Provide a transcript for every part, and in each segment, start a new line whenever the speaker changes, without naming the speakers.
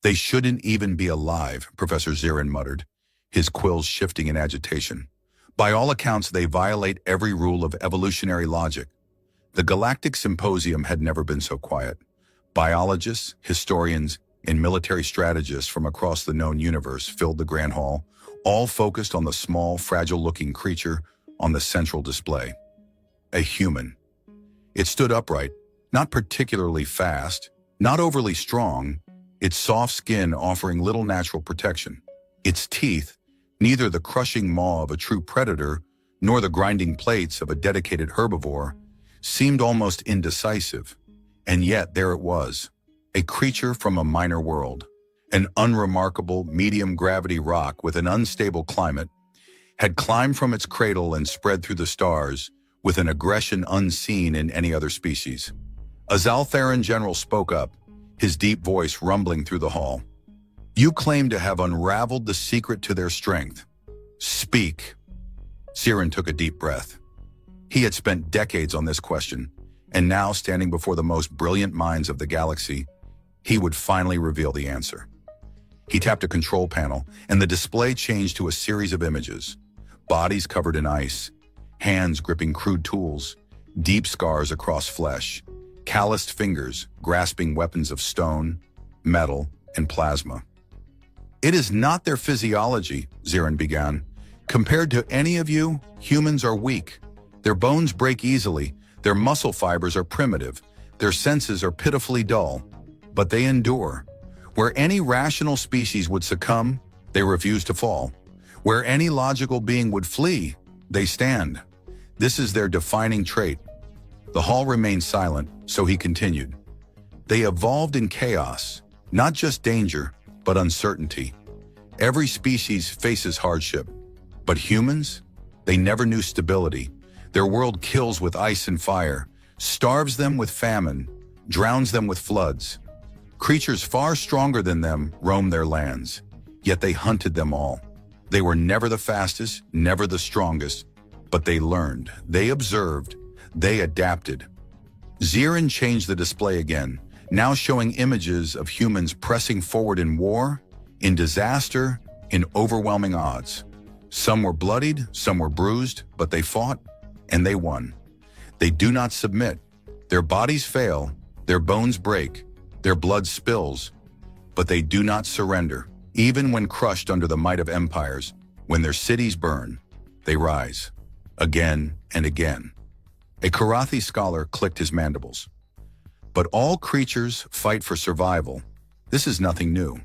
They shouldn't even be alive, Professor Zirin muttered, his quills shifting in agitation. By all accounts, they violate every rule of evolutionary logic. The Galactic Symposium had never been so quiet. Biologists, historians, and military strategists from across the known universe filled the grand hall, all focused on the small, fragile-looking creature on the central display. A human. It stood upright, not particularly fast, not overly strong, its soft skin offering little natural protection. Its teeth, neither the crushing maw of a true predator nor the grinding plates of a dedicated herbivore, seemed almost indecisive. And yet there it was, a creature from a minor world. An unremarkable medium-gravity rock with an unstable climate had climbed from its cradle and spread through the stars with an aggression unseen in any other species. A Zaltharan general spoke up, his deep voice rumbling through the hall. You claim to have unraveled the secret to their strength. Speak. Zirin took a deep breath. He had spent decades on this question, and now, standing before the most brilliant minds of the galaxy, he would finally reveal the answer. He tapped a control panel, and the display changed to a series of images. Bodies covered in ice, hands gripping crude tools, deep scars across flesh, calloused fingers grasping weapons of stone, metal, and plasma. It is not their physiology, Zirin began. Compared to any of you, humans are weak. Their bones break easily, their muscle fibers are primitive, their senses are pitifully dull, but they endure. Where any rational species would succumb, they refuse to fall. Where any logical being would flee, they stand. This is their defining trait. The hall remained silent, so he continued. They evolved in chaos, not just danger, but uncertainty. Every species faces hardship, but humans, they never knew stability. Their world kills with ice and fire, starves them with famine, drowns them with floods. Creatures far stronger than them roam their lands, yet they hunted them all. They were never the fastest, never the strongest, but they learned, they observed, they adapted. Zirin changed the display again, now showing images of humans pressing forward in war, in disaster, in overwhelming odds. Some were bloodied, some were bruised, but they fought, and they won. They do not submit. Their bodies fail, their bones break, their blood spills, but they do not surrender. Even when crushed under the might of empires, when their cities burn, they rise, again and again. A Karathi scholar clicked his mandibles. But all creatures fight for survival. This is nothing new.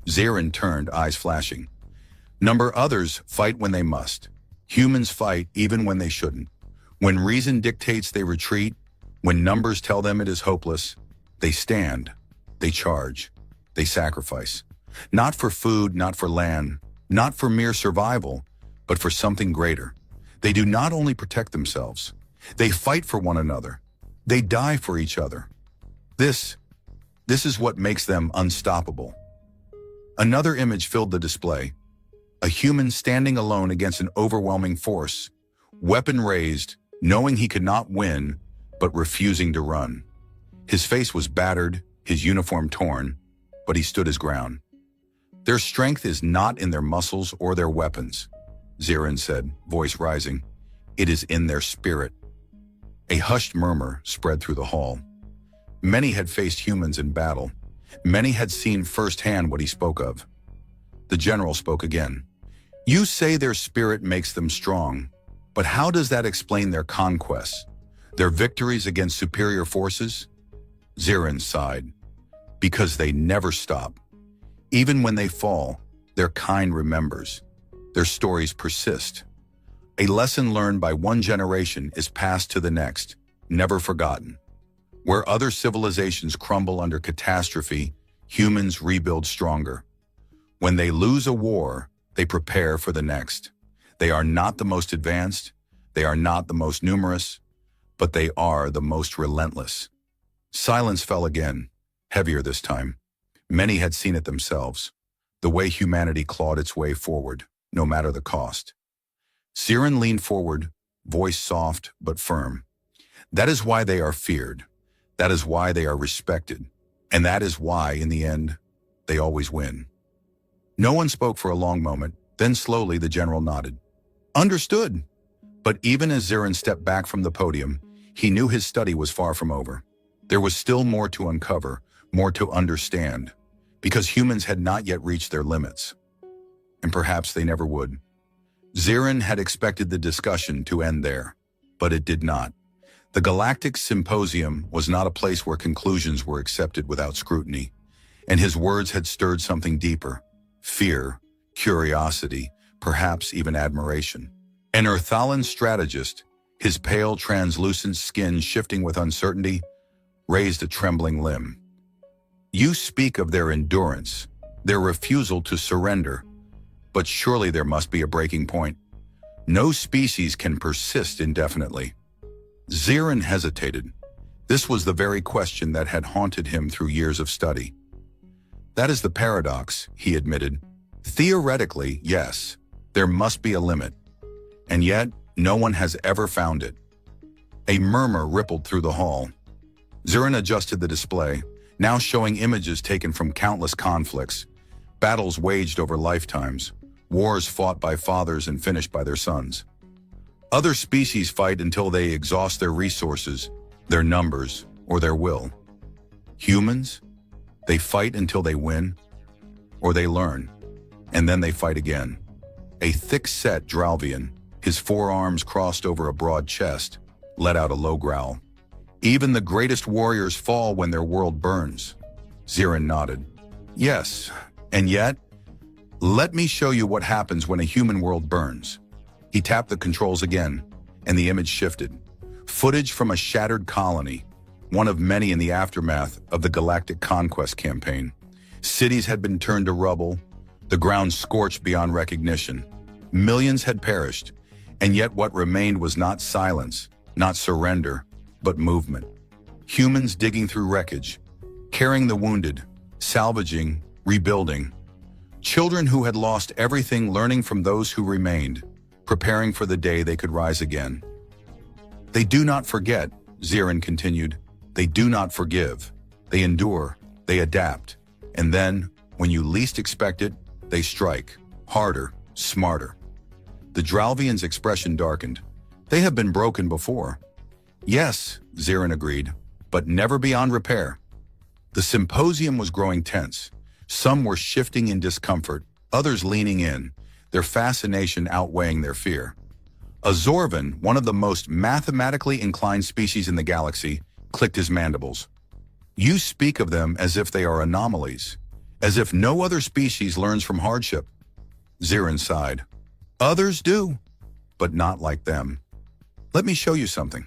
Zirin turned, eyes flashing. Others fight when they must. Humans fight even when they shouldn't. When reason dictates they retreat, when numbers tell them it is hopeless, they stand, they charge, they sacrifice. Not for food, not for land, not for mere survival, but for something greater. They do not only protect themselves, they fight for one another. They die for each other. This is what makes them unstoppable. Another image filled the display. A human standing alone against an overwhelming force, weapon raised, knowing he could not win, but refusing to run. His face was battered, his uniform torn, but he stood his ground. Their strength is not in their muscles or their weapons, Zirin said, voice rising. It is in their spirit. A hushed murmur spread through the hall. Many had faced humans in battle. Many had seen firsthand what he spoke of. The general spoke again. You say their spirit makes them strong, but how does that explain their conquests, their victories against superior forces? Zirin sighed. Because they never stop. Even when they fall, their kind remembers. Their stories persist. A lesson learned by one generation is passed to the next, never forgotten. Where other civilizations crumble under catastrophe, humans rebuild stronger. When they lose a war, they prepare for the next. They are not the most advanced, they are not the most numerous, but they are the most relentless. Silence fell again, heavier this time. Many had seen it themselves, the way humanity clawed its way forward, no matter the cost. Zirin leaned forward, voice soft but firm. That is why they are feared. That is why they are respected. And that is why, in the end, they always win. No one spoke for a long moment, then slowly the general nodded. Understood. But even as Zirin stepped back from the podium, he knew his study was far from over. There was still more to uncover, more to understand, because humans had not yet reached their limits. And perhaps they never would. Zirin had expected the discussion to end there, but it did not. The Galactic Symposium was not a place where conclusions were accepted without scrutiny, and his words had stirred something deeper: fear, curiosity, perhaps even admiration. An Earthalan strategist, his pale, translucent skin shifting with uncertainty, raised a trembling limb. You speak of their endurance, their refusal to surrender, but surely there must be a breaking point. No species can persist indefinitely. Zirin hesitated. This was the very question that had haunted him through years of study. That is the paradox, he admitted. Theoretically, yes, there must be a limit. And yet, no one has ever found it. A murmur rippled through the hall. Zirin adjusted the display, now showing images taken from countless conflicts, battles waged over lifetimes, wars fought by fathers and finished by their sons. Other species fight until they exhaust their resources, their numbers, or their will. Humans, they fight until they win, or they learn, and then they fight again. A thick-set Dralvian, his forearms crossed over a broad chest, let out a low growl. Even the greatest warriors fall when their world burns. Zirin nodded. Yes, and yet, let me show you what happens when a human world burns. He tapped the controls again, and the image shifted. Footage from a shattered colony, one of many in the aftermath of the Galactic Conquest campaign. Cities had been turned to rubble, the ground scorched beyond recognition. Millions had perished, and yet what remained was not silence, not surrender, but movement. Humans digging through wreckage, carrying the wounded, salvaging, rebuilding. Children who had lost everything learning from those who remained, preparing for the day they could rise again. They do not forget, Zirin continued. They do not forgive. They endure, they adapt. And then, when you least expect it, they strike, harder, smarter. The Dralvian's expression darkened. They have been broken before. Yes, Zirin agreed, but never beyond repair. The symposium was growing tense. Some were shifting in discomfort, others leaning in, their fascination outweighing their fear. A Zorvan, one of the most mathematically inclined species in the galaxy, clicked his mandibles. You speak of them as if they are anomalies, as if no other species learns from hardship. Zirin sighed. Others do, but not like them. Let me show you something.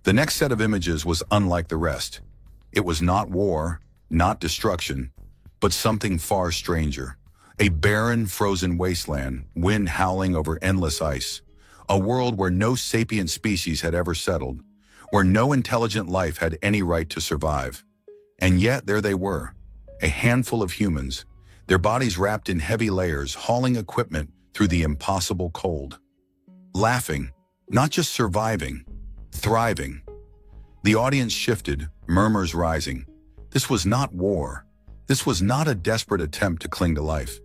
The next set of images was unlike the rest. It was not war, not destruction, but something far stranger. A barren, frozen wasteland, wind howling over endless ice. A world where no sapient species had ever settled, where no intelligent life had any right to survive. And yet there they were, a handful of humans, their bodies wrapped in heavy layers, hauling equipment through the impossible cold. Laughing, not just surviving, thriving. The audience shifted, murmurs rising. This was not war. This was not a desperate attempt to cling to life.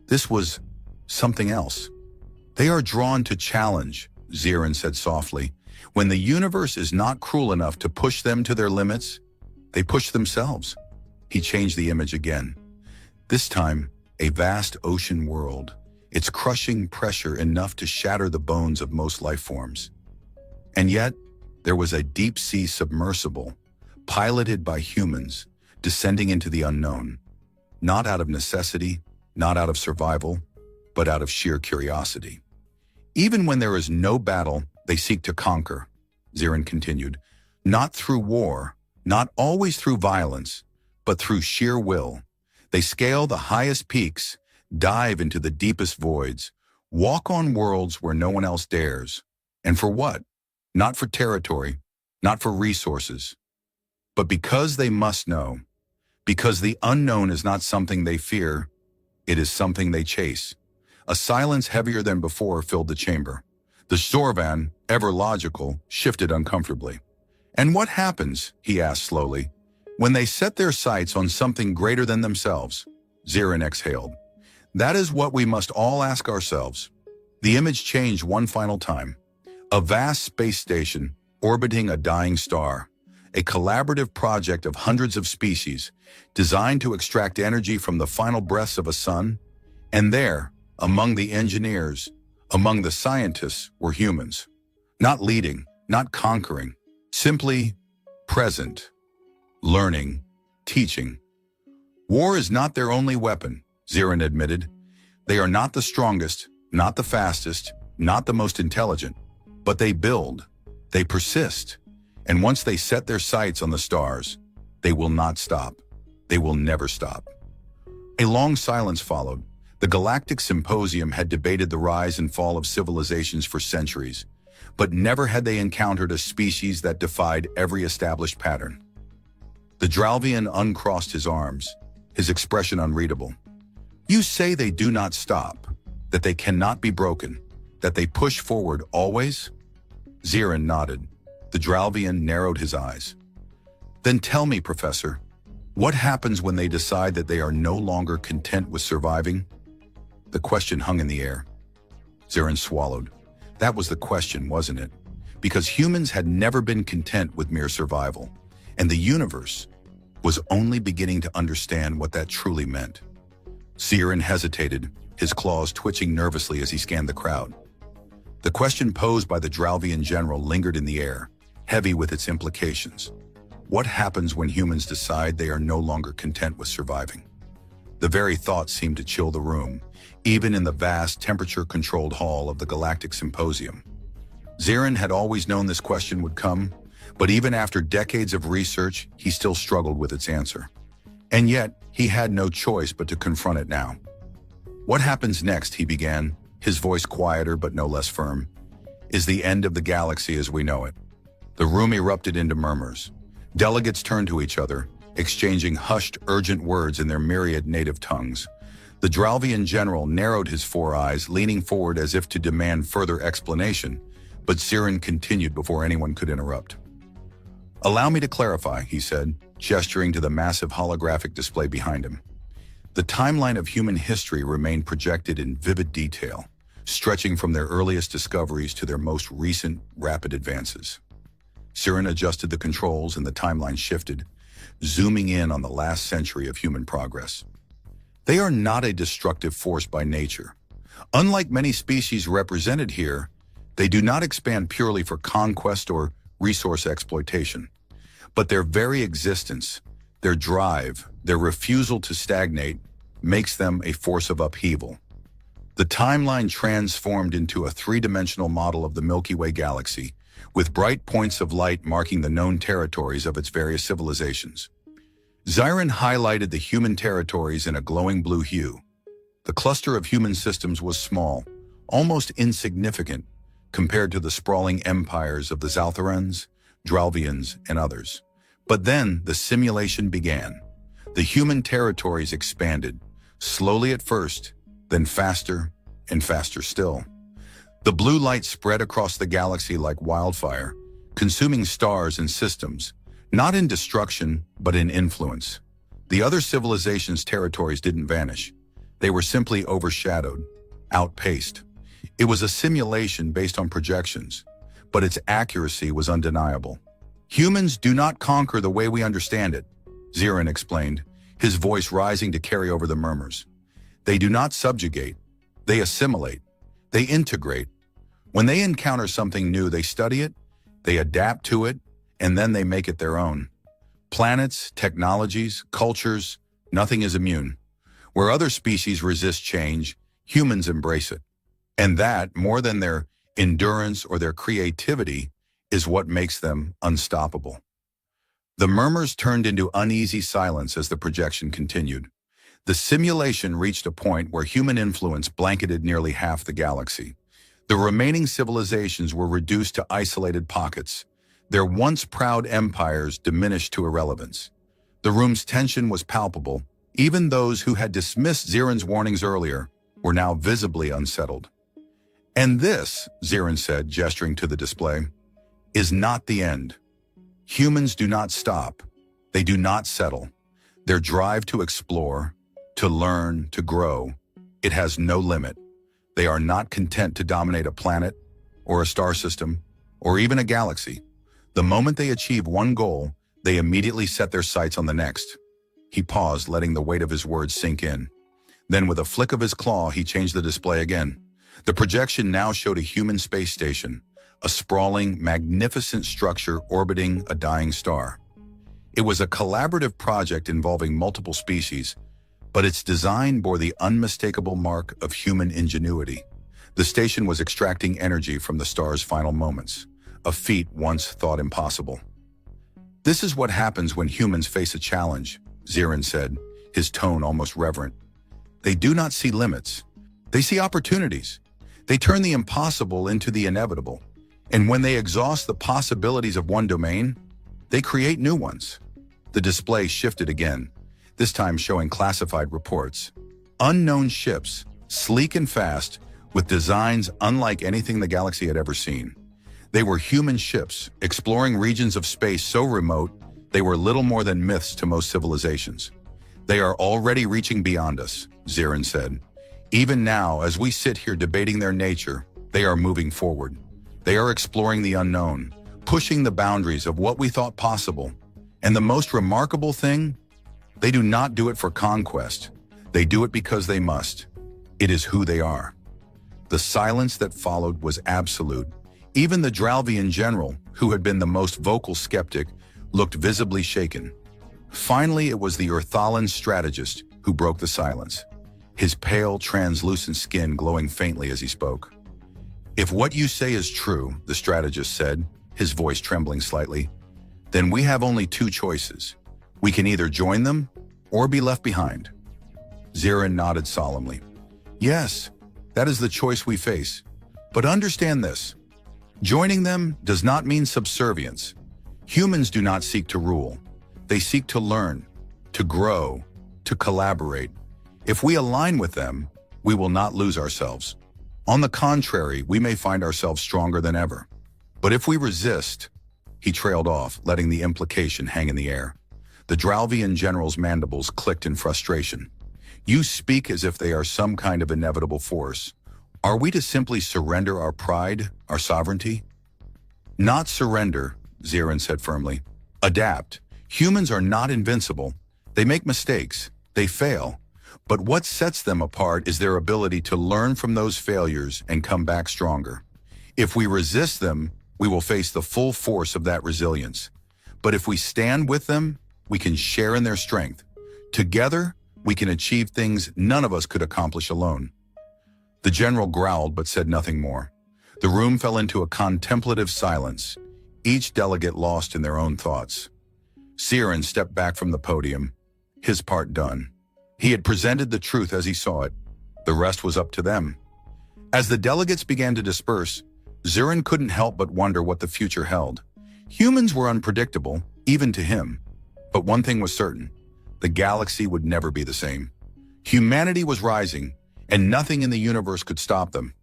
This was something else. They are drawn to challenge, Zirin said softly. When the universe is not cruel enough to push them to their limits, they push themselves. He changed the image again. This time, a vast ocean world, its crushing pressure enough to shatter the bones of most life forms. And yet, there was a deep-sea submersible, piloted by humans, descending into the unknown, not out of necessity, not out of survival, but out of sheer curiosity. Even when there is no battle, they seek to conquer, Zirin continued, not through war, not always through violence, but through sheer will. They scale the highest peaks, dive into the deepest voids, walk on worlds where no one else dares. And for what? Not for territory, not for resources, but because they must know. Because the unknown is not something they fear, it is something they chase. A silence heavier than before filled the chamber. The Zorvan, ever logical, shifted uncomfortably. And what happens, he asked slowly, when they set their sights on something greater than themselves? Zirin exhaled. That is what we must all ask ourselves. The image changed one final time. A vast space station orbiting a dying star. A collaborative project of hundreds of species designed to extract energy from the final breaths of a sun. And there, among the engineers, among the scientists, were humans. Not leading, not conquering, simply present, learning, teaching. War is not their only weapon, Zirin admitted. They are not the strongest, not the fastest, not the most intelligent, but they build, they persist, and once they set their sights on the stars, they will not stop. They will never stop. A long silence followed. The Galactic Symposium had debated the rise and fall of civilizations for centuries, but never had they encountered a species that defied every established pattern. The Dralvian uncrossed his arms, his expression unreadable. You say they do not stop, that they cannot be broken, that they push forward always? Zirin nodded. The Dralvian narrowed his eyes. Then tell me, Professor, what happens when they decide that they are no longer content with surviving? The question hung in the air. Zirin swallowed. That was the question, wasn't it? Because humans had never been content with mere survival, and the universe was only beginning to understand what that truly meant. Zirin hesitated, his claws twitching nervously as he scanned the crowd. The question posed by the Dralvian general lingered in the air, heavy with its implications. What happens when humans decide they are no longer content with surviving? The very thought seemed to chill the room, even in the vast temperature-controlled hall of the Galactic Symposium. Zirin had always known this question would come, but even after decades of research, he still struggled with its answer. And yet, he had no choice but to confront it now. What happens next, he began, his voice quieter but no less firm, is the end of the galaxy as we know it. The room erupted into murmurs. Delegates turned to each other, exchanging hushed, urgent words in their myriad native tongues. The Dralvian general narrowed his four eyes, leaning forward as if to demand further explanation, but Zirin continued before anyone could interrupt. Allow me to clarify, he said, gesturing to the massive holographic display behind him. The timeline of human history remained projected in vivid detail, stretching from their earliest discoveries to their most recent rapid advances. Zirin adjusted the controls and the timeline shifted, zooming in on the last century of human progress. They are not a destructive force by nature. Unlike many species represented here, they do not expand purely for conquest or resource exploitation. But their very existence, their drive, their refusal to stagnate, makes them a force of upheaval. The timeline transformed into a three-dimensional model of the Milky Way galaxy, with bright points of light marking the known territories of its various civilizations. Zirin highlighted the human territories in a glowing blue hue. The cluster of human systems was small, almost insignificant, compared to the sprawling empires of the Zaltharans, Dralvians, and others. But then the simulation began. The human territories expanded, slowly at first, then faster and faster still. The blue light spread across the galaxy like wildfire, consuming stars and systems, not in destruction, but in influence. The other civilizations' territories didn't vanish. They were simply overshadowed, outpaced. It was a simulation based on projections, but its accuracy was undeniable. Humans do not conquer the way we understand it, Zirin explained, his voice rising to carry over the murmurs. They do not subjugate, they assimilate, they integrate. When they encounter something new, they study it, they adapt to it, and then they make it their own. Planets, technologies, cultures, nothing is immune. Where other species resist change, humans embrace it. And that, more than their endurance or their creativity, is what makes them unstoppable. The murmurs turned into uneasy silence as the projection continued. The simulation reached a point where human influence blanketed nearly half the galaxy. The remaining civilizations were reduced to isolated pockets, their once proud empires diminished to irrelevance. The room's tension was palpable. Even those who had dismissed Zirin's warnings earlier were now visibly unsettled. And this, Zirin said, gesturing to the display, is not the end. Humans do not stop. They do not settle. Their drive to explore, to learn, to grow. It has no limit. They are not content to dominate a planet, or a star system, or even a galaxy. The moment they achieve one goal, they immediately set their sights on the next. He paused, letting the weight of his words sink in. Then with a flick of his claw, he changed the display again. The projection now showed a human space station, a sprawling, magnificent structure orbiting a dying star. It was a collaborative project involving multiple species, but its design bore the unmistakable mark of human ingenuity. The station was extracting energy from the star's final moments, a feat once thought impossible. "This is what happens when humans face a challenge," Zirin said, his tone almost reverent. "They do not see limits. They see opportunities. They turn the impossible into the inevitable. And when they exhaust the possibilities of one domain, they create new ones." The display shifted again, this time showing classified reports. Unknown ships, sleek and fast, with designs unlike anything the galaxy had ever seen. They were human ships, exploring regions of space so remote they were little more than myths to most civilizations. "They are already reaching beyond us," Zirin said. "Even now, as we sit here debating their nature, they are moving forward. They are exploring the unknown, pushing the boundaries of what we thought possible. And the most remarkable thing? They do not do it for conquest. They do it because they must. It is who they are." The silence that followed was absolute. Even the Dralvian general, who had been the most vocal skeptic, looked visibly shaken. Finally, it was the Earthalan strategist who broke the silence, his pale, translucent skin glowing faintly as he spoke. "If what you say is true," the strategist said, his voice trembling slightly, "then we have only two choices. We can either join them or be left behind." Zirin nodded solemnly. "Yes, that is the choice we face. But understand this. Joining them does not mean subservience. Humans do not seek to rule. They seek to learn, to grow, to collaborate. If we align with them, we will not lose ourselves. On the contrary, we may find ourselves stronger than ever. But if we resist—" He trailed off, letting the implication hang in the air. The Dralvian general's mandibles clicked in frustration. "You speak as if they are some kind of inevitable force. Are we to simply surrender our pride, our sovereignty?" "Not surrender," Zirin said firmly. "Adapt. Humans are not invincible. They make mistakes. They fail. But what sets them apart is their ability to learn from those failures and come back stronger. If we resist them, we will face the full force of that resilience. But if we stand with them, we can share in their strength. Together, we can achieve things none of us could accomplish alone." The general growled but said nothing more. The room fell into a contemplative silence, each delegate lost in their own thoughts. Zirin stepped back from the podium, his part done. He had presented the truth as he saw it. The rest was up to them. As the delegates began to disperse, Zirin couldn't help but wonder what the future held. Humans were unpredictable, even to him. But one thing was certain: the galaxy would never be the same. Humanity was rising, and nothing in the universe could stop them.